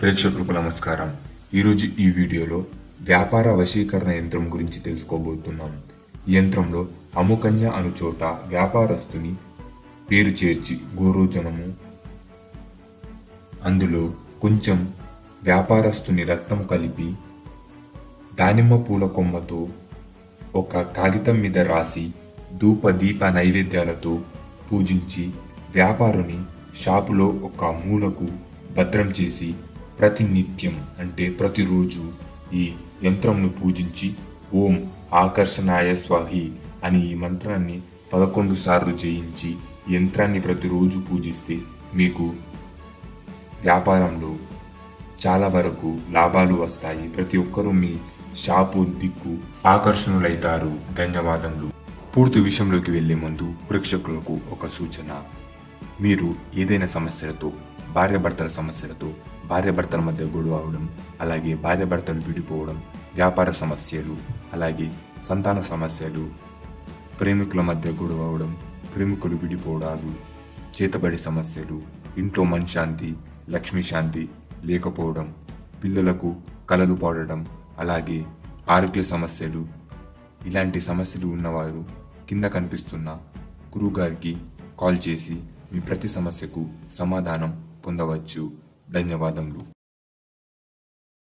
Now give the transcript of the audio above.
ప్రేక్షకులకు నమస్కారం. ఈరోజు ఈ వీడియోలో వ్యాపార వశీకరణ యంత్రం గురించి తెలుసుకోబోతున్నాం. ఈ యంత్రంలో అముకన్య అను చోట వ్యాపారస్తుని పేరు చేర్చి గోరోజనము, అందులో కొంచెం వ్యాపారస్తుని రక్తం కలిపి దానిమ్మ పూల కొమ్మతో ఒక కాగితం మీద రాసి ధూప దీప నైవేద్యాలతో పూజించి వ్యాపారుని షాపులో ఒక మూలకు భద్రం చేసి ప్రతినిత్యం అంటే ప్రతిరోజు ఈ యంత్రంను పూజించి ఓం ఆకర్షణాయ స్వాహి అని ఈ మంత్రాన్ని 11 సార్లు చేయించి యంత్రాన్ని ప్రతిరోజు పూజిస్తే మీకు వ్యాపారంలో చాలా వరకు లాభాలు వస్తాయి. ప్రతి ఒక్కరూ మీ షాపు దిక్కు ఆకర్షణులైతారు. ధన్యవాదములు. పూర్తి విషయంలోకి వెళ్లే ముందు ప్రేక్షకులకు ఒక సూచన. మీరు ఏదైనా సమస్యలతో, భార్యాభర్తల సమస్యలతో, భార్యాభర్తల మధ్య గొడవ అవడం, అలాగే భార్యాభర్తలు విడిపోవడం, వ్యాపార సమస్యలు, అలాగే సంతాన సమస్యలు, ప్రేమికుల మధ్య గొడవ అవడం, ప్రేమికులు విడిపోవడాలు, చేతబడి సమస్యలు, ఇంట్లో మనశ్శాంతి, లక్ష్మీ శాంతి లేకపోవడం, పిల్లలకు కలలు పడడం, అలాగే ఆరోగ్య సమస్యలు, ఇలాంటి సమస్యలు ఉన్నవారు కింద కనిపిస్తున్న గురువు గారికి కాల్ చేసి మీ ప్రతి సమస్యకు సమాధానం పొందవచ్చు. ధన్యవాదములు.